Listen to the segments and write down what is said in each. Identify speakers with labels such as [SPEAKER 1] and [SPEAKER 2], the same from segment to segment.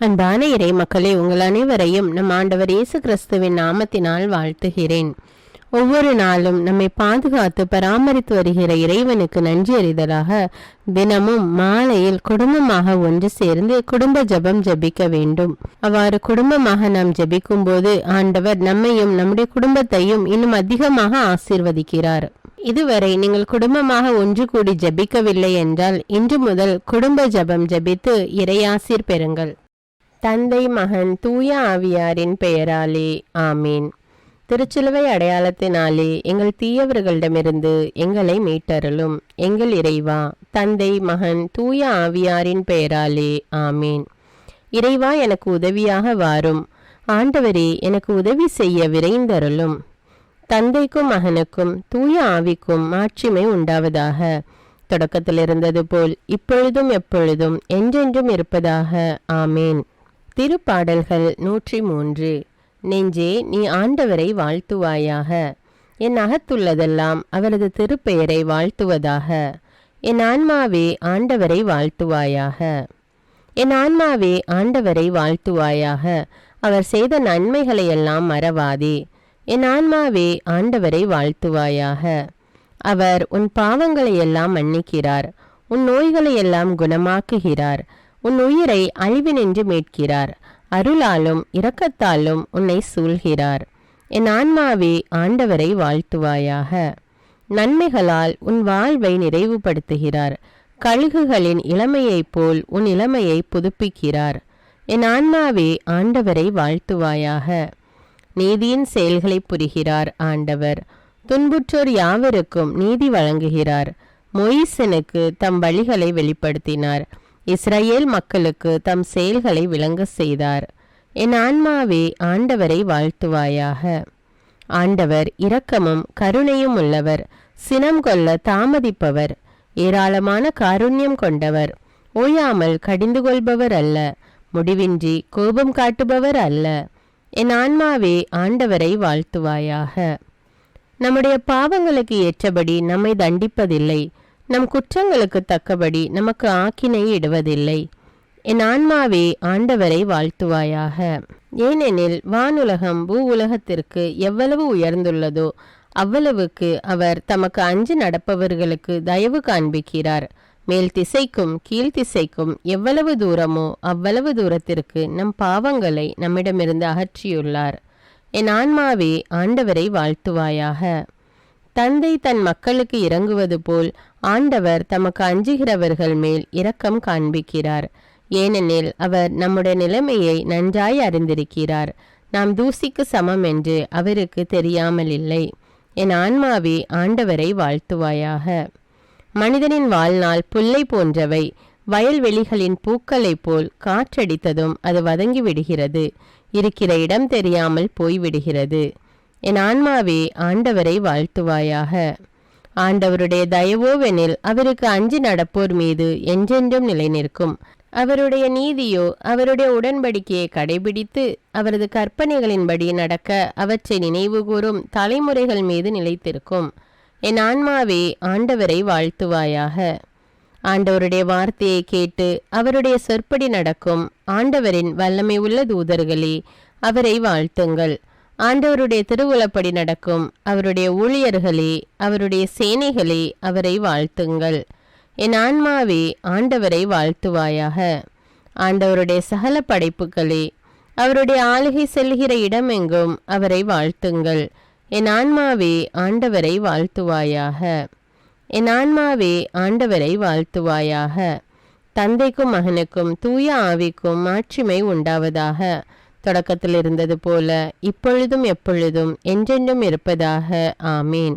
[SPEAKER 1] அன்பான இறை மக்களே, உங்கள் அனைவரையும் நம் ஆண்டவர் இயேசு கிறிஸ்துவின் நாமத்தினால் வாழ்த்துகிறேன். ஒவ்வொரு நாளும் நம்மை பாதுகாத்து பராமரித்து வருகிற இறைவனுக்கு நன்றி அறிதலாக தினமும் மாலையில் குடும்பமாக ஒன்று சேர்ந்து குடும்ப ஜெபம் ஜெபிக்க வேண்டும். அவ்வாறு குடும்பமாக நாம் ஜெபிக்கும் போது ஆண்டவர் நம்மையும் நம்முடைய குடும்பத்தையும் இன்னும் அதிகமாக ஆசீர்வதிக்கிறார். இதுவரை நீங்கள் குடும்பமாக ஒன்று கூடி ஜெபிக்கவில்லை என்றால் இன்று முதல் குடும்ப ஜெபம் ஜெபித்து இறையாசீர் பெறுங்கள். தந்தை, மகன், தூய ஆவியாரின் பெயராலே ஆமீன். திருச்சிலுவை அடையாளத்தினாலே எங்கள் தீயவர்களிடமிருந்து எங்களை மீட்டருளும். எங்கள் இறைவா, தந்தை, மகன், தூய ஆவியாரின் பெயராலே ஆமீன். இறைவா, எனக்கு உதவியாக வாரும். ஆண்டவரே, எனக்கு உதவி செய்ய விரைந்தருளும். தந்தைக்கும் மகனுக்கும் தூய ஆவிக்கும் மாட்சிமை உண்டாவதாக. தொடக்கத்தில் இருந்தது போல் இப்பொழுதும் எப்பொழுதும் என்றென்றும் இருப்பதாக ஆமேன். திருப்பாடல்கள் 103. நெஞ்சே, நீ ஆண்டவரை வாழ்த்துவாயாக. என் அகத்துள்ளதெல்லாம் அவரது திருப்பெயரை வாழ்த்துவதாக. என் ஆன்மாவே ஆண்டவரை வாழ்த்துவாயாக. என் ஆன்மாவே ஆண்டவரை வாழ்த்துவாயாக. அவர் செய்த நன்மைகளையெல்லாம் மறவாதே. என் ஆன்மாவே ஆண்டவரை வாழ்த்துவாயாக. அவர் உன் பாவங்களையெல்லாம் மன்னிக்கிறார், உன் நோய்களையெல்லாம் குணமாக்குகிறார், உன் உயிரை அழிவினின்று மீட்கிறார், அருளாலும் இரக்கத்தாலும் உன்னை சூழ்கிறார். என் ஆன்மாவே ஆண்டவரை வாழ்த்துவாயாக. நன்மைகளால் உன் வாழ்வை நிறைவுபடுத்துகிறார், கழுகுகளின் இளமையைப் போல் உன் இளமையை புதுப்பிக்கிறார். என் ஆன்மாவே ஆண்டவரை வாழ்த்துவாயாக. நீதியின் செயல்களை புரிகிறார் ஆண்டவர், துன்புற்றோர் யாவருக்கும் நீதி வழங்குகிறார். மொயிசனுக்கு தம் வழிகளை வெளிப்படுத்தினார், இஸ்ரவேல் மக்களுக்கு தம் செயல்களை விளங்க செய்தார். என் ஆன்மாவே ஆண்டவரை வாழ்த்துவாயாக. ஆண்டவர் இரக்கமும் கருணையும் உள்ளவர், சினம் கொள்ள தாமதிப்பவர், ஏராளமான காருண்யம் கொண்டவர், ஓயாமல் கடிந்து கொள்பவர் அல்ல, முடிவின்றி கோபம் காட்டுபவர் அல்ல. என் ஆன்மாவே ஆண்டவரை வாழ்த்துவாயாக. நம்முடைய பாவங்களுக்கு ஏற்றபடி நம்மை தண்டிப்பதில்லை, நம் குற்றங்களுக்கு தக்கபடி நமக்கு ஆக்கினை இடுவதில்லை. என் ஆன்மாவே ஆண்டவரை வாழ்த்துவாயாக. ஏனெனில் வானுலகம் பூ உலகத்திற்கு எவ்வளவு உயர்ந்துள்ளதோ அவ்வளவுக்கு அவர் தமக்கு அஞ்சு நடப்பவர்களுக்கு தயவு காண்பிக்கிறார். மேல் திசைக்கும் கீழ்த்திசைக்கும் எவ்வளவு தூரமோ அவ்வளவு தூரத்திற்கு நம் பாவங்களை நம்மிடமிருந்து அகற்றியுள்ளார். என் ஆன்மாவே ஆண்டவரை வாழ்த்துவாயாக. தந்தை தன் மக்களுக்கு இரங்குவது போல் ஆண்டவர் தமக்கு அஞ்சுகிறவர்கள் மேல் இரக்கம் காண்பிக்கிறார். ஏனெனில் அவர் நம்முடைய நிலைமையை நன்றாய் அறிந்திருக்கிறார். நாம் தூசிக்கு சமம் என்று அவருக்கு தெரியாமல் இல்லை. என் ஆன்மாவே ஆண்டவரை வாழ்த்துவாயாக. மனிதனின் வாழ்நாள் புல்லை போன்றவை, வயல்வெளிகளின் பூக்களைப் போல் காற்றடித்ததும் அது வதங்கி விடுகிறது, இருக்கிற இடம் தெரியாமல் போய்விடுகிறது. என் ஆன்மாவே ஆண்டவரை வாழ்த்துவாயாக. ஆண்டவருடைய தயவோவெனில் அவருக்கு அஞ்சி நடப்போர் மீது என்றென்றும் நிலை நிற்கும். அவருடைய நீதியோ அவருடைய உடன்படிக்கையை கடைபிடித்து அவரது கற்பனைகளின்படி நடக்க அவற்றை நினைவு கூறும் தலைமுறைகள் மீது நிலைத்திருக்கும். என் ஆன்மாவே ஆண்டவரை வாழ்த்துவாயாக. ஆண்டவருடைய வார்த்தையை கேட்டு அவருடைய சொற்படி நடக்கும் ஆண்டவரின் வல்லமை உள்ள தூதர்களே, அவரை வாழ்த்துங்கள். ஆண்டவருடைய திருவுளப்படி நடக்கும் அவருடைய ஊழியர்களே, அவருடைய சேனைகளே, அவரை வாழ்த்துங்கள். என் ஆன்மாவே ஆண்டவரை வாழ்த்துவாயாக. ஆண்டவருடைய சகல படைப்புகளே, அவருடைய ஆளுகை செல்கிற இடமெங்கும் அவரை வாழ்த்துங்கள். என் ஆன்மாவே ஆண்டவரை வாழ்த்துவாயாக. என் ஆன்மாவே ஆண்டவரை வாழ்த்துவாயாக. தந்தைக்கும் மகனுக்கும் தூய ஆவிக்கும் மாட்சிமை உண்டாவதாக. தொடக்கத்தில் இருந்தது போல இப்பொழுதும் எப்பொழுதும் என்றென்றும் இருப்பதாக ஆமீன்.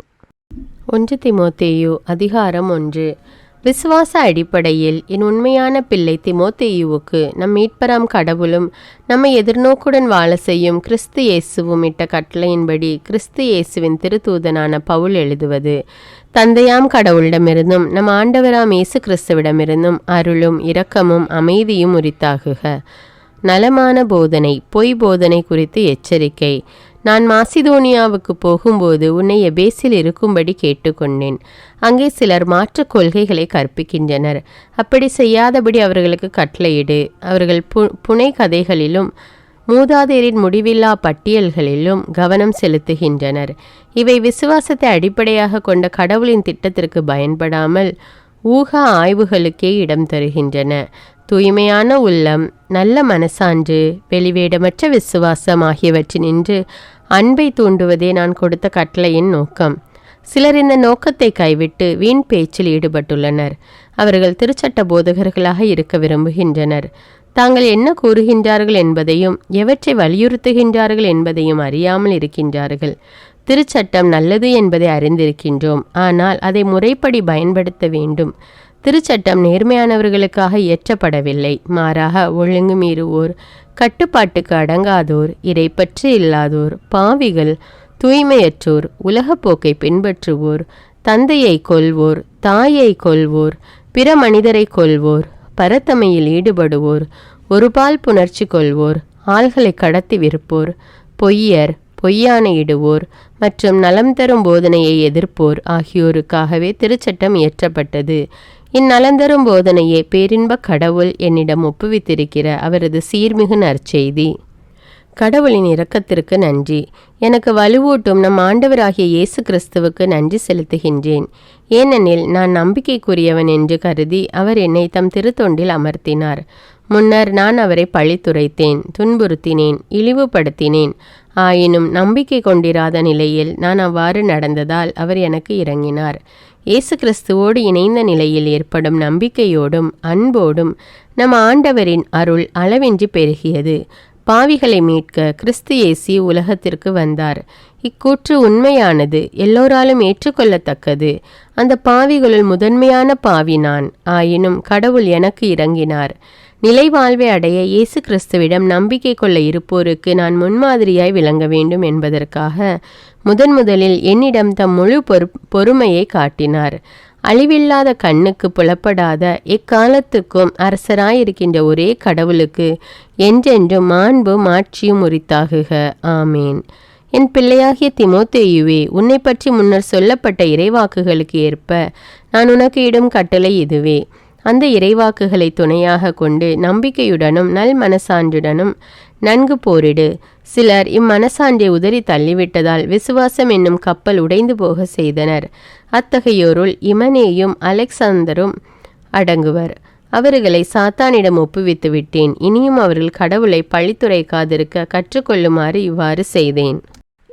[SPEAKER 1] 1 தீமோத்தேயு அதிகாரம் 1. விசுவாச அடிப்படையில் என் உண்மையான பிள்ளை தீமோத்தேயுவுக்கு நம் மீட்பராம் கடவுளும் நம்மை எதிர்நோக்குடன் வாழ செய்யும் கிறிஸ்து இயேசுவும் இட்ட கட்டளையின்படி கிறிஸ்து இயேசுவின் திருத்தூதனான பவுல் எழுதுவது. தந்தையாம் கடவுளிடமிருந்தும் நம் ஆண்டவராம் இயேசு கிறிஸ்துவிடமிருந்தும் அருளும் இரக்கமும் அமைதியும் உரித்தாகுக. நலமான போதனை, பொய் போதனை குறித்து எச்சரிக்கை. நான் மாசிதோனியாவுக்கு போகும்போது உன்னை எபேசில் இருக்கும்படி கேட்டுக்கொண்டேன். அங்கே சிலர் மாற்று கொள்கைகளை கற்பிக்கின்றனர். அப்படி செய்யாதபடி அவர்களுக்கு கட்டளையிடு. அவர்கள் புனை கதைகளிலும் மூதாதையரின் முடிவில்லா பட்டியல்களிலும் கவனம் செலுத்துகின்றனர். இவை விசுவாசத்தை அடிப்படையாக கொண்ட கடவுளின் திட்டத்திற்கு பயன்படாமல் ஊக ஆய்வுகளுக்கே இடம் தருகின்றன. தூய்மையான உள்ளம், நல்ல மனசான்று, வெளிவேடமற்ற விசுவாசம் ஆகியவற்றினின்று அன்பை தூண்டுவதே நான் கொடுத்த கட்டளையின் நோக்கம். சிலர் இந்த நோக்கத்தை கைவிட்டு வீண் பேச்சில் ஈடுபட்டுள்ளனர். அவர்கள் திருச்சட்ட போதகர்களாக இருக்க விரும்புகின்றனர். தாங்கள் என்ன கூறுகின்றார்கள் என்பதையும் எவற்றை வலியுறுத்துகின்றார்கள் என்பதையும் அறியாமல் இருக்கின்றார்கள். திருச்சட்டம் நல்லது என்பதை அறிந்திருக்கின்றோம், ஆனால் அதை முறைப்படி பயன்படுத்த வேண்டும். திருச்சட்டம் நேர்மையானவர்களுக்காக இயற்றப்படவில்லை, மாறாக ஒழுங்கு மீறுவோர், கட்டுப்பாட்டுக்கு அடங்காதோர், இறைப்பற்று இல்லாதோர், பாவிகள், தூய்மையற்றோர், உலகப்போக்கை பின்பற்றுவோர், தந்தையை கொல்வோர், தாயை கொல்வோர், பிற மனிதரை கொல்வோர், பரத்தமையில் ஈடுபடுவோர், ஒருபால் புணர்ச்சி கொள்வோர், ஆள்களை கடத்தி விற்போர், பொய்யர், பொய்யானையிடுவோர் மற்றும் நலம் தரும் போதனையை எதிர்ப்போர் ஆகியோருக்காகவே திருச்சட்டம் இயற்றப்பட்டது. இந்நலம் தரும் போதனையே பேரின்ப கடவுள் என்னிடம் ஒப்புவித்திருக்கிற அவரது சீர்மிகு நற்செய்தி. கடவுளின் இரக்கத்திற்கு நன்றி. எனக்கு வலுவூட்டும் நம் ஆண்டவராகிய இயேசு கிறிஸ்துவுக்கு நன்றி செலுத்துகின்றேன். ஏனெனில் நான் நம்பிக்கைக்குரியவன் என்று கருதி அவர் என்னை தம் திருத்தொண்டில் அமர்த்தினார். முன்னர் நான் அவரை பழித்துரைத்தேன், துன்புறுத்தினேன், இழிவுபடுத்தினேன். ஆயினும் நம்பிக்கை கொண்டிராத நிலையில் நான் அவ்வாறு நடந்ததால் அவர் எனக்கு இரங்கினார். இயேசு கிறிஸ்துவோடு இணைந்த நிலையில் ஏற்படும் நம்பிக்கையோடும் அன்போடும் நம் ஆண்டவரின் அருள் அளவின்றி பெருகியது. பாவிகளை மீட்க கிறிஸ்து இயேசு உலகத்திற்கு வந்தார். இக்கூற்று உண்மையானது, எல்லோராலும் ஏற்றுக்கொள்ளத்தக்கது. அந்த பாவிகளுள் முதன்மையான பாவி நான். ஆயினும் கடவுள் எனக்கு இரங்கினார். நிலைவாழ்வை அடைய இயேசு கிறிஸ்துவிடம் நம்பிக்கை கொள்ள இருப்போருக்கு நான் முன்மாதிரியாய் விளங்க வேண்டும் என்பதற்காக முதலில் என்னிடம் தம் முழு பொறுமையை காட்டினார். அழிவில்லாத கண்ணுக்கு புலப்படாத எக்காலத்துக்கும் அரசராயிருக்கின்ற ஒரே கடவுளுக்கு என்றென்றும் மாண்பும் மாட்சியும் உரித்தாகுக. ஆமேன். என் பிள்ளையாகிய திமோத்தேயுவே, உன்னை பற்றி முன்னர் சொல்லப்பட்ட இறைவாக்குகளுக்கு ஏற்ப நான் உனக்கு இடும் கட்டளை இதுவே. அந்த இறைவாக்குகளை துணையாக கொண்டு நம்பிக்கையுடனும் நல் மனசான்றுடனும் நன்கு போரிடு. சிலர் இம்மனசான்றை உதறி தள்ளிவிட்டதால் விசுவாசம் என்னும் கப்பல் உடைந்து போக செய்தனர். அத்தகையோருள் இமனேயும் அலெக்சாந்தரும் அடங்குவர். அவர்களை சாத்தானிடம் ஒப்புவித்து விட்டேன். இனியும் அவர்கள் கடவுளை பழித்துரைக்காதிருக்க கற்றுக்கொள்ளுமாறு இவ்வாறு செய்தேன்.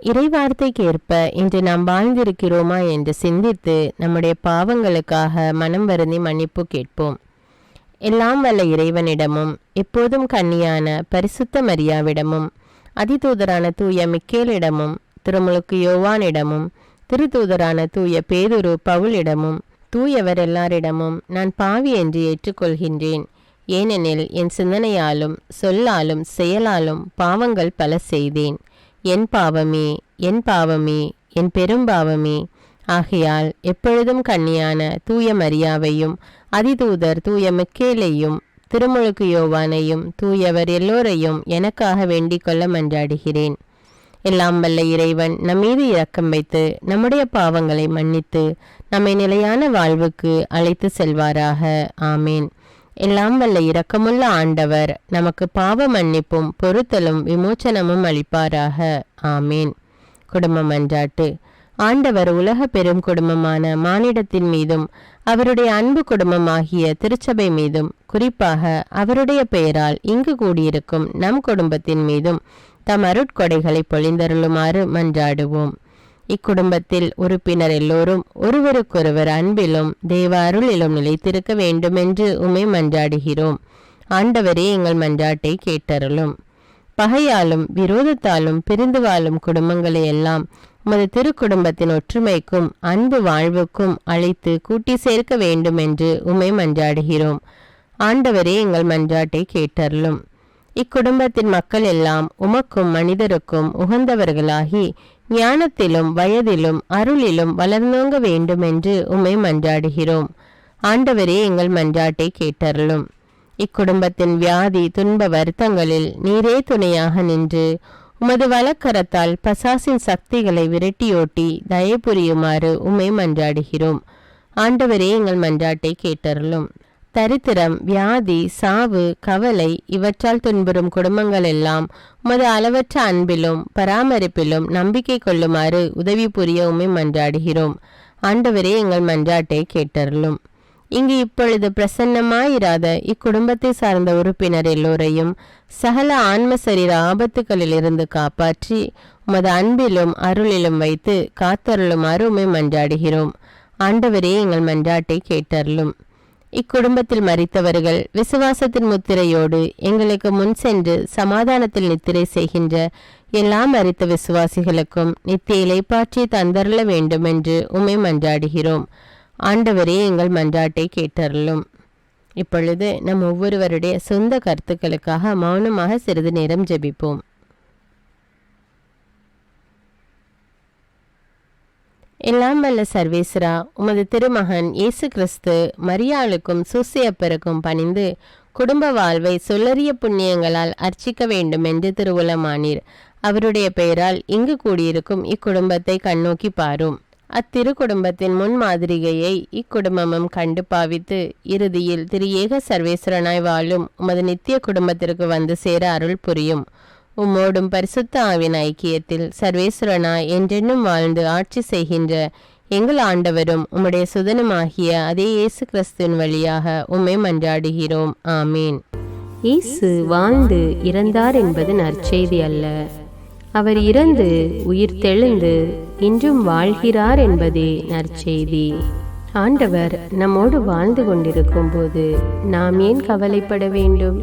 [SPEAKER 1] இறைவார்த்தைக்கேற்ப இன்று நாம் வாழ்ந்திருக்கிறோமா என்று சிந்தித்து நம்முடைய பாவங்களுக்காக மனம் வருந்தி மன்னிப்பு கேட்போம். எல்லாம் வல்ல இறைவனிடமும் எப்போதும் கன்னியான பரிசுத்த மரியாவிடமும் அதிதூதரான தூய மிக்கேலிடமும் திருமுழுக்கு யோவானிடமும் திருத்தூதரான தூய பேதுரு பவுலிடமும் தூயவர் எல்லாரிடமும் நான் பாவி என்று ஏற்றுக்கொள்கின்றேன். ஏனெனில் என் சிந்தனையாலும் சொல்லாலும் செயலாலும் பாவங்கள் பல செய்தேன். என் பாவமே, என் பாவமே, என் பெரும்பாவமே. ஆகையால் எப்பொழுதும் கன்னியான தூய மரியாவையும் அதிதூதர் தூய மிக்கேலையும் திருமுழுக்கு யோவானையும் தூயவர் எல்லோரையும் எனக்காக வேண்டிக் கொள்ள மன்றாடுகிறேன். எல்லாம் வல்ல இறைவன் நம்மீது இரக்கம் வைத்து நம்முடைய பாவங்களை மன்னித்து நம்மை நிலையான வாழ்வுக்கு அழைத்து செல்வாராக. ஆமேன். எல்லாம் வல்ல இரக்கமுள்ள ஆண்டவர் நமக்கு பாவ மன்னிப்பும் பொறுத்தலும் விமோச்சனமும் அளிப்பாராக. ஆமேன். குடும்ப மன்றாட்டு. ஆண்டவர் உலக பெரும் குடும்பமான மானிடத்தின் மீதும் அவருடைய அன்பு குடும்பமாகிய திருச்சபை மீதும் குறிப்பாக அவருடைய பெயரால் இங்கு கூடியிருக்கும் நம் குடும்பத்தின் மீதும் தம் அருட்கொடைகளை பொழிந்தருளுமாறு மன்றாடுவோம். இக்குடும்பத்தில் உறுப்பினர் எல்லோரும் ஒருவருக்கொருவர் அன்பிலும் தேவ அருளிலும் நிலைத்திருக்க வேண்டுமென்று உம்மை மன்றாடுகிறோம். ஆண்டவரே, எங்கள் மன்றாட்டை கேட்டருளும். பகையாலும் விரோதத்தாலும் பிரிந்து வாழும் குடும்பங்களை எல்லாம் உமது திருக்குடும்பத்தின் ஒற்றுமைக்கும் அன்பு வாழ்வுக்கும் அழைத்து கூட்டி சேர்க்க வேண்டும் என்று உம்மை மன்றாடுகிறோம். ஆண்டவரே, எங்கள் மன்றாட்டை கேட்டருளும். இக்குடும்பத்தின் மக்கள் எல்லாம் உமக்கும் மனிதருக்கும் உகந்தவர்களாகி ஞானத்திலும் வயதிலும் அருளிலும் வளர்ந்தோங்க வேண்டும் என்று உம்மை மன்றாடுகிறோம். ஆண்டவரே, எங்கள் மன்றாட்டை கேட்டருளும். இக்குடும்பத்தின் வியாதி துன்ப வருத்தங்களில் நீரே துணையாக நின்று உமது வலக்கரத்தால் பசாசின் சக்திகளை விரட்டியோட்டி தயை புரியுமாறு உம்மை மன்றாடுகிறோம். ஆண்டவரே, எங்கள் மன்றாட்டை கேட்டருளும். தரித்திரம், வியாதி, சாவு, கவலை இவற்றால் துன்புறும் குடும்பங்கள் எல்லாம் உமது அளவற்ற அன்பிலும் பராமரிப்பிலும் நம்பிக்கை கொள்ளுமாறு உதவி புரிய உம்மை மன்றாடுகிறோம். ஆண்டவரே, எங்கள் மன்றாட்டை கேட்டருளும். இங்கு இப்பொழுது பிரசன்னமாயிராத இக்குடும்பத்தை சார்ந்த உறுப்பினர் எல்லோரையும் சகல ஆன்ம சரீர ஆபத்துகளிலிருந்து காப்பாற்றி உமது அன்பிலும் அருளிலும் வைத்து காத்தருளுமாறு உம்மை மன்றாடுகிறோம். ஆண்டவரே, எங்கள் மன்றாட்டை கேட்டருளும். இக்குடும்பத்தில் மரித்தவர்கள் விசுவாசத்தின் முத்திரையோடு எங்களுக்கு முன் சென்று சமாதானத்தில் நித்திரை செய்கின்ற எல்லா மரித்த விசுவாசிகளுக்கும் நித்திய இளைப்பாற்றி தந்தருள வேண்டும் என்று உம்மை மன்றாடுகிறோம். ஆண்டவரே, எங்கள் மன்றாட்டை கேட்டருளும். இப்பொழுது நம் ஒவ்வொருவருடைய சொந்த கருத்துக்களுக்காக மௌனமாக சிறிது நேரம் ஜெபிப்போம். எல்லாம் வல்ல சர்வேஸ்வரா, உமது திருமகன் இயேசு கிறிஸ்து மரியாளுக்கும் சூசையப்பருக்கும் பணிந்து குடும்ப வாழ்வை சொல்லறிய புண்ணியங்களால் அர்ச்சிக்க வேண்டும் என்று திருவுளமானீர். அவருடைய பெயரால் இங்கு கூடியிருக்கும் இக்குடும்பத்தை கண்ணோக்கி பாரும். அத்திரு குடும்பத்தின் முன்மாதிரிகையை இக்குடும்பமும் கண்டு பாவித்து இறுதியில் திரு ஏக சர்வேஸ்வரனாய் வாழும் உமது நித்திய குடும்பத்திற்கு வந்து சேர அருள் புரியும். உம்மோடும் பரிசுத்த ஆவின் ஐக்கியத்தில் சர்வேஸ்வரனாய் என்றென்னும் வாழ்ந்து ஆட்சி செய்கின்ற எங்கள் ஆண்டவரும் உம்முடைய சுதனுமாகிய அதே இயேசு கிறிஸ்துவின் வழியாக உம்மை மன்றாடுகிறோம். ஆமீன். இயேசு வாழ்ந்து இறந்தார் என்பது நற்செய்தி அல்ல. அவர் இறந்து உயிர் தெழுந்து இன்றும் வாழ்கிறார் என்பதே நற்செய்தி. ஆண்டவர் நம்மோடு வாழ்ந்து கொண்டிருக்கும் போது நாம் ஏன் கவலைப்பட வேண்டும்?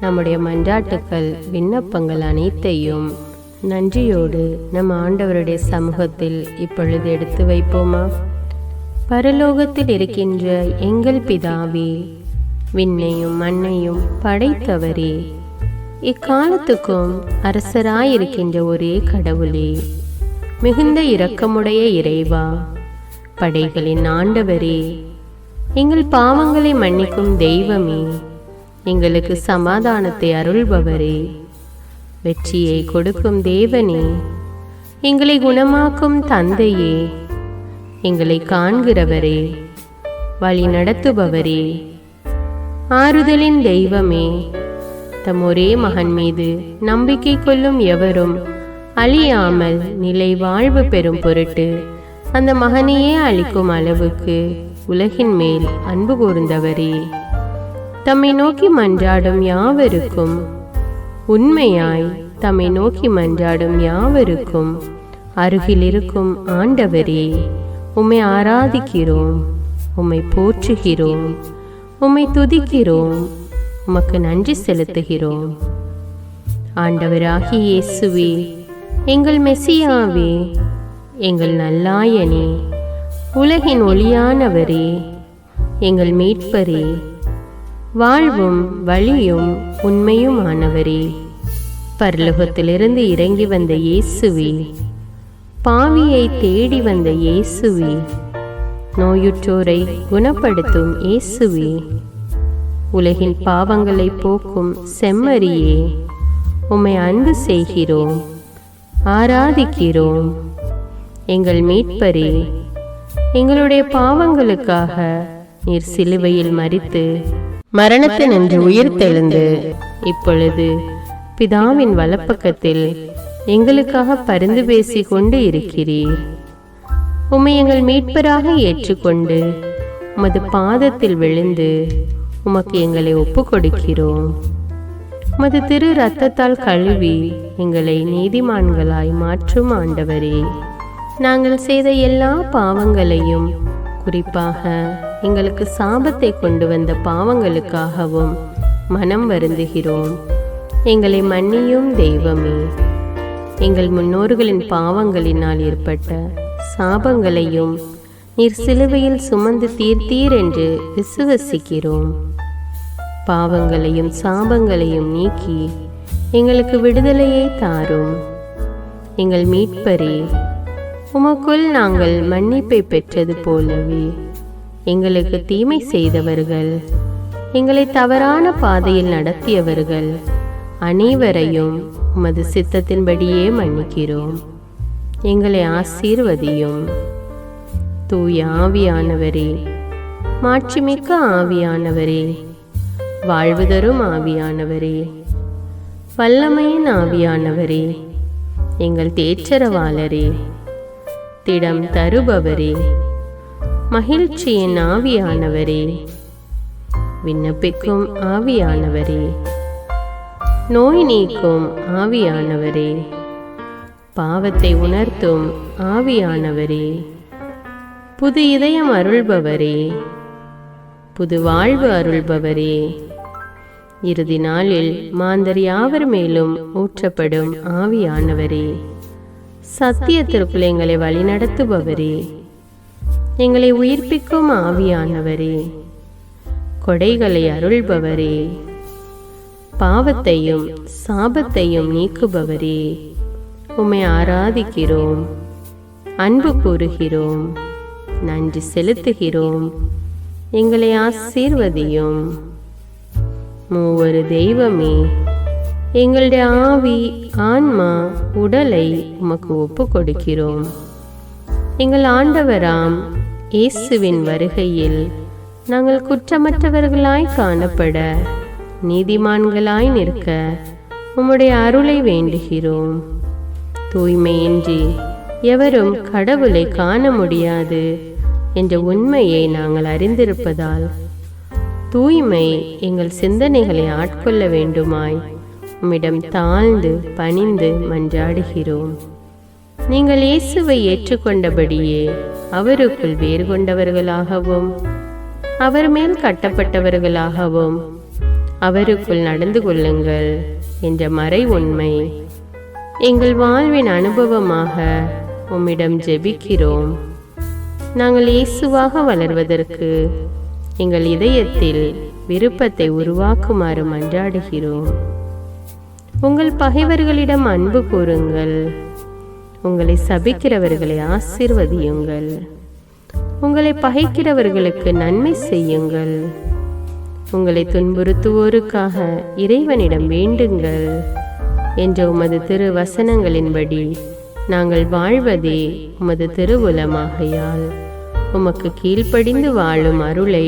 [SPEAKER 1] நம்முடைய மன்றாட்டுக்கள், விண்ணப்பங்கள் அனைத்தையும் நன்றியோடு நம் ஆண்டவருடைய சமூகத்தில் இப்பொழுது எடுத்து வைப்போமா? பரலோகத்தில் இருக்கின்ற எங்கள் பிதாவே, விண்ணையும் மண்ணையும் படைத்தவரே, இக்காலத்துக்கும் அரசராயிருக்கின்ற ஒரே கடவுளே, மிகுந்த இரக்கமுடைய இறைவா, படைகளின் ஆண்டவரே, எங்கள் பாவங்களை மன்னிக்கும் தெய்வமே, எங்களுக்கு சமாதானத்தை அருள்பவரே, வெற்றியை கொடுக்கும் தேவனே, எங்களை குணமாக்கும் தந்தையே, எங்களை காண்கிறவரே, வழி நடத்துபவரே, ஆறுதலின் தெய்வமே, தம் ஒரே மகன் மீது நம்பிக்கை கொள்ளும் எவரும் அழியாமல் நிலை வாழ்வு பெறும் பொருட்டு அந்த மகனையே அளிக்கும் அளவுக்கு உலகின் மேல் அன்பு கூர்ந்தவரே, தம்மை நோக்கி மன்றாடும் யாவருக்கும் உண்மையாய் தம்மை நோக்கி மன்றாடும் யாவருக்கும் அருகில் இருக்கும் ஆண்டவரே, உம்மை ஆராதிக்கிறோம், உம்மை போற்றுகிறோம், உம்மை துதிக்கிறோம், உமக்கு நன்றி செலுத்துகிறோம். ஆண்டவராகிய இயேசுவே, எங்கள் மெசியாவே, எங்கள் நல்லாயனே, உலகின் ஒளியானவரே, எங்கள் மீட்பரே, வாழ்வும் வழியும் உண்மையுமானவரே, பரலோகத்திலிருந்து இறங்கி வந்த இயேசுவே, பாவியை தேடி வந்த இயேசுவே, நோயுற்றோரை குணப்படுத்தும் இயேசுவே, உலகின் பாவங்களை போக்கும் செம்மறியே, உம்மை அன்பு செய்கிறோம், ஆராதிக்கிறோம். எங்கள் மீட்பரே, எங்களுடைய பாவங்களுக்காக நீர் சிலுவையில் மரித்து மரணத்தினின்று உயிர் தெழுந்து இப்பொழுது பிதாவின் வலப்பக்கத்தில் எங்களுக்காக பரிந்து பேசி கொண்டு இருக்கிறீர். உம்மை எங்கள் மீட்பராக ஏற்றுக்கொண்டு உமது பாதத்தில் விழுந்து உமக்கு எங்களை ஒப்பு கொடுக்கிறோம். உமது திரு இரத்தத்தால் கழுவி எங்களை நீதிமான்களாய் மாற்றும் ஆண்டவரே, நாங்கள் செய்த எல்லா பாவங்களையும், குறிப்பாக எங்களுக்கு சாபத்தை கொண்டு வந்த பாவங்களுக்காகவும் மனம் வருந்துகிறோம். எங்களை மன்னியும் தெய்வமே, எங்கள் முன்னோர்களின் பாவங்களினால் ஏற்பட்ட சாபங்களையும் நீர் சிலுவையில் சுமந்து தீர்த்தீர் என்று விசுவசிக்கிறோம். பாவங்களையும் சாபங்களையும் நீக்கி எங்களுக்கு விடுதலையை தாரும். எங்கள் மீட்பரே, உமக்குள் நாங்கள் மன்னிப்பை பெற்றது போலவே எங்களுக்கு தீமை செய்தவர்கள், எங்களை தவறான பாதையில் நடத்தியவர்கள் அனைவரையும் உமது சித்தத்தின்படியே மன்னிக்கிறோம். எங்களை ஆசீர்வதியும். தூய ஆவியானவரே, மாட்சிமிக்க ஆவியானவரே, வாழ்வு தரும் ஆவியானவரே, வல்லமையின் ஆவியானவரே, எங்கள் தேற்றரவாளரே, திடம் தருபவரே, மகிழ்ச்சியின் ஆவியானவரே, விண்ணப்பிக்கும் ஆவியானவரே, நோய் நீக்கும் ஆவியானவரே, பாவத்தை உணர்த்தும் ஆவியானவரே, புது இதயம் அருள்பவரே, புது வாழ்வு அருள்பவரே, இறுதி நாளில் மாந்தர் யாவர் மேலும் ஊற்றப்படும் ஆவியானவரே, சத்தியத்திற்குள் எங்களை வழிநடத்துபவரே, எங்களை உயிர்ப்பிக்கும் ஆவியானவரே, கொடைகளை அருள்பவரே, பாவத்தையும் சாபத்தையும் நீக்குபவரே, உம்மை ஆராதிக்கிறோம், அன்பு கூறுகிறோம், நன்றி செலுத்துகிறோம். எங்களை ஆசீர்வதியும். மூவரு தெய்வமே, எங்களுடைய ஆவி, ஆன்மா, உடலை உமக்கு ஒப்பு கொடுக்கிறோம். எங்கள் ஆண்டவராம் இயேசுவின் வருகையில் நாங்கள் குற்றமற்றவர்களாய் காணப்பட, நீதிமான்களாய் நிற்க உம்முடைய அருளை வேண்டுகிறோம். தூய்மையின்றி எவரும் கடவுளை காண முடியாது என்ற உண்மையை நாங்கள் அறிந்திருப்பதால் தூய்மை எங்கள் சிந்தனைகளை ஆட்கொள்ள வேண்டுமாய் உம்மிடம் தாழ்ந்து பணிந்து மன்றாடுகிறோம். நீங்கள் இயேசுவை ஏற்றுக்கொண்டபடியே அவருக்குள் வேறு கொண்டவர்களாகவும் அவர் மேல் கட்டப்பட்டவர்களாகவும் அவருக்குள் நடந்து கொள்ளுங்கள் என்ற மறை உண்மை எங்கள் வாழ்வின் அனுபவமாக உம்மிடம் ஜெபிக்கிறோம். நாங்கள் இயேசுவாக வளர்வதற்கு எங்கள் இதயத்தில் விருப்பத்தை உருவாக்குமாறு மன்றாடுகிறோம். உங்கள் பகைவர்களிடம் அன்பு கூறுங்கள், உங்களை சபிக்கிறவர்களை ஆசீர்வதியுங்கள், உங்களை பகைக்கிறவர்களுக்கு நன்மை செய்யுங்கள், உங்களை துன்புறுத்துவோருக்காக இறைவனிடம் வேண்டுங்கள் என்ற உமது திரு வசனங்களின்படி நாங்கள் வாழ்வதே உமது திருவுலமாகையால் உமக்கு கீழ்ப்படிந்து வாழும் அருளை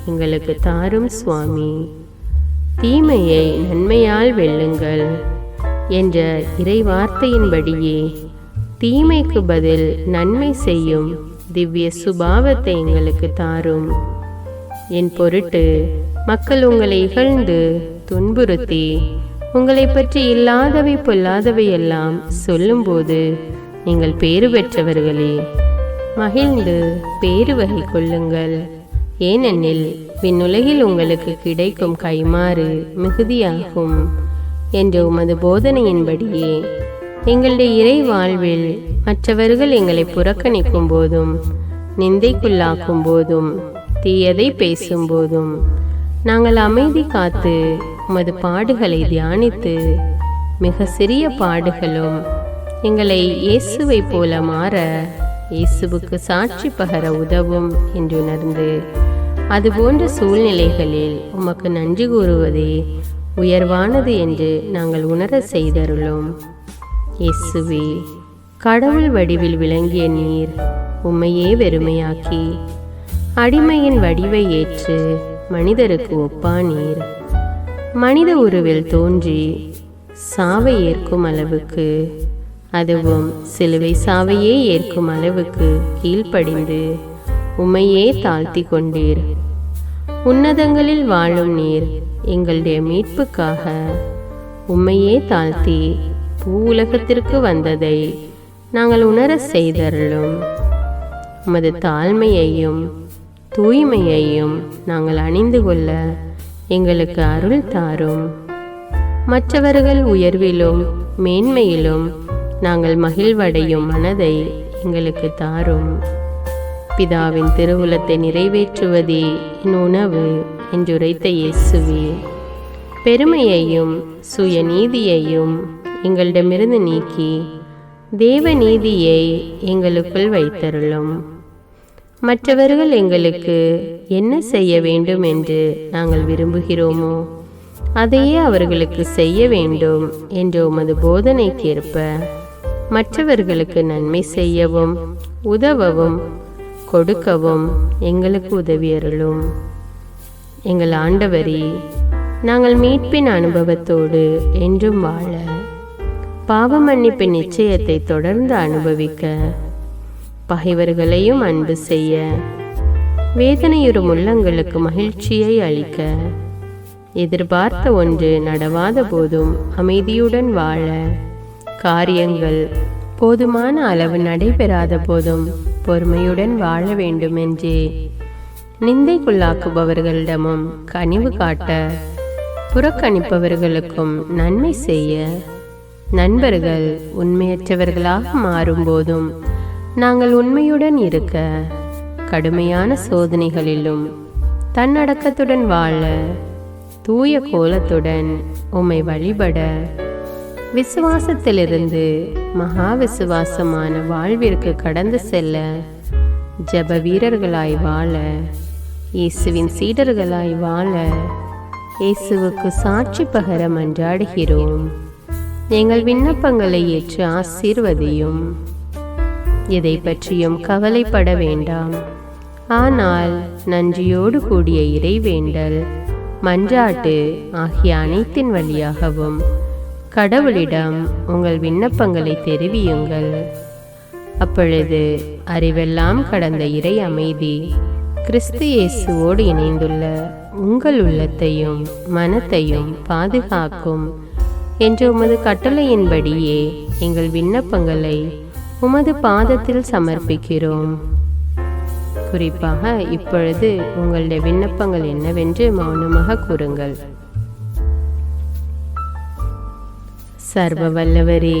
[SPEAKER 1] எங்களுக்கு தாரும் சுவாமி. தீமையை நன்மையால் வெல்லுங்கள் என்ற இறை வார்த்தையின்படியே தீமைக்கு பதில் நன்மை செய்யும் திவ்ய சுபாவத்தை எங்களுக்கு தாரும். என் பொருட்டு மக்கள் உங்களை இகழ்ந்து துன்புறுத்தி உங்களை பற்றி இல்லாதவை பொல்லாதவை எல்லாம் சொல்லும்போது நீங்கள் பேறு பெற்றவர்களே, மகிழ்ந்து பேறு வகை கொள்ளுங்கள். ஏனெனில் விண்ணுலகில் உங்களுக்கு கிடைக்கும் கைமாறு மிகுதியாகும் என்ற உமது போதனையின்படியே எங்களுடைய இறை வாழ்வில் மற்றவர்கள் எங்களை புறக்கணிக்கும் போதும் நிந்தைக்குள்ளாக்கும் போதும் தீயதை பேசும் போதும் நாங்கள் அமைதி காத்து உமது பாடுகளை தியானித்து மிக சிறிய பாடுகளும் எங்களை இயேசுவை போல மாற இயேசுவுக்கு சாட்சி பகர உதவும் என்று உணர்ந்து அதுபோன்ற சூழ்நிலைகளில் உமக்கு நன்றி கூறுவதே உயர்வானது என்று நாங்கள் உணர செய்தருளும். இயேசுவே, கடவுள் வடிவில் விளங்கிய நீர் உம்மையே வெறுமையாக்கி அடிமையின் வடிவை ஏற்று மனிதருக்கு ஒப்பானீர். மனித உருவில் தோன்றி சாவை ஏற்கும் அளவுக்கு, அதுவும் சிலுவை சாவையே ஏற்கும் அளவுக்கு கீழ்ப்படிந்து உம்மையே தாழ்த்தி கொண்டீர். உன்னதங்களில் வாழும் நீர் எங்களுடைய மீட்புக்காக உம்மையே தாழ்த்தி பூ உலகத்திற்கு வந்ததை நாங்கள் உணர செய்தருளும். உமது தாழ்மையையும் தூய்மையையும் நாங்கள் அணிந்து கொள்ள எங்களுக்கு அருள் தாரும். மற்றவர்கள் உயர்விலும் மேன்மையிலும் நாங்கள் மகிழ்வடையும் மனதை எங்களுக்கு தாரும். பிதாவின் திருவுலத்தை நிறைவேற்றுவதே என் உணவு என்றுரைத்த இயேசுவே, பெருமையையும் சுயநீதியையும் எங்களிடமிருந்து நீக்கி தேவ நீதியை எங்களுக்குள் வைத்தருளும். மற்றவர்கள் எங்களுக்கு என்ன செய்ய வேண்டும் என்று நாங்கள் விரும்புகிறோமோ அதையே அவர்களுக்கு செய்ய வேண்டும் என்ற உமது போதனைக்கேற்ப மற்றவர்களுக்கு நன்மை செய்யவும் உதவவும் கொடுக்கவும் எங்களுக்கு உதவியருளும். எங்கள் ஆண்டவரே, நாங்கள் மீட்பின் அனுபவத்தோடு என்றும் வாழ, பாவ மன்னிப்பின் நிச்சயத்தை தொடர்ந்து அனுபவிக்க, பகைவர்களையும் அன்பு செய்ய, வேதனையுறும் உள்ளங்களுக்கு மகிழ்ச்சியை அளிக்க, எதிர்பார்த்த ஒன்று நடவாத போதும் அமைதியுடன் வாழ, காரியங்கள் போதுமான அளவு நடைபெறாத போதும் பொறுமையுடன் வாழ வேண்டும் என்றே நிந்தைக்குள்ளாக்குபவர்களிடமும் கனிவு காட்ட, புறக்கணிப்பவர்களுக்கும் நன்மை செய்ய, நண்பர்கள் உண்மையற்றவர்களாக மாறும்போதும் நாங்கள் உண்மையுடன் இருக்க, கடுமையான சோதனைகளிலும் தன்னடக்கத்துடன் வாழ, தூய கோலத்துடன் உம்மை வழிபட, விசுவாசத்திலிருந்து மகா விசுவாசமான வாழ்விற்கு கடந்து செல்ல, ஜப வீரர்களாய் வாழ, இயேசுவின் சீடர்களாய் வாழ, இயேசுவுக்கு சாட்சி பகர மன்றாடுகிறோம். எங்கள் விண்ணப்பங்களை ஏற்று ஆசீர்வதியும். எதை பற்றியும் கவலைப்பட வேண்டாம். ஆனால் நன்றியோடு கூடிய இறைவேண்டல், மன்றாட்டு ஆகிய அனைத்தின் வழியாகவும் கடவுளிடம் உங்கள் விண்ணப்பங்களை தெரிவியுங்கள். அப்பொழுது அறிவெல்லாம் கடந்த இறை அமைதி கிறிஸ்து இயேசுவோடு இணைந்துள்ள உங்கள் உள்ளத்தையும் மனத்தையும் பாதுகாக்கும் என்ற உமது கட்டளையின்படியே எங்கள் விண்ணப்பங்களை உமது பாதத்தில் சமர்ப்பிக்கிறோம். குறிப்பாக இப்பொழுது உங்களுடைய விண்ணப்பங்கள் என்னவென்று மௌனமாக கூறுங்கள். சர்வ வல்லவரே,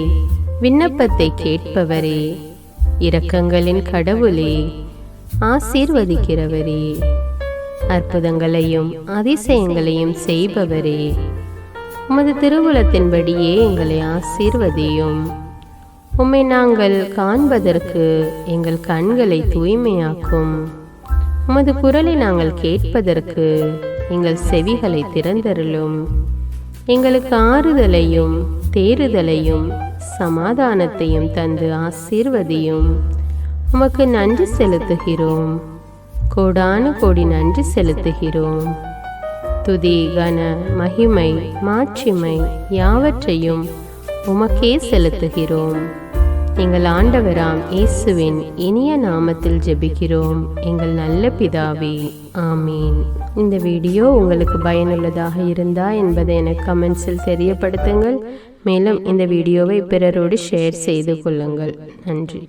[SPEAKER 1] விண்ணப்பத்தை கேட்பவரே, இரக்கங்களின் கடவுளே, ஆசீர்வதிக்கிறவரே, அற்புதங்களையும் அதிசயங்களையும் செய்பவரே, உமது திருவுளத்தின்படியே எங்களை ஆசீர்வதியும். உம்மை நாங்கள் காண்பதற்கு எங்கள் கண்களை தூய்மையாக்கும். உமது குரலை நாங்கள் கேட்பதற்கு எங்கள் செவிகளை திறந்தருளும். எங்களுக்கு ஆறுதலையும் தேறுதலையும் சமாதானத்தையும் தந்து ஆசீர்வதியும். உமக்கு நன்றி செலுத்துகிறோம். கோடானு கோடி நன்றி செலுத்துகிறோம். துதி, கன, மகிமை, மாட்சிமை யாவற்றையும் உமக்கே செலுத்துகிறோம். எங்கள் ஆண்டவராம் இயேசுவின் இனிய நாமத்தில் ஜெபிக்கிறோம் எங்கள் நல்ல பிதாவே, ஆமீன். இந்த வீடியோ உங்களுக்கு பயனுள்ளதாக இருந்தா என்பதை எனக்கு கமெண்ட்ஸில் தெரியப்படுத்துங்கள். மேலும் இந்த வீடியோவை பிறரோடு ஷேர் செய்து கொள்ளுங்கள். நன்றி.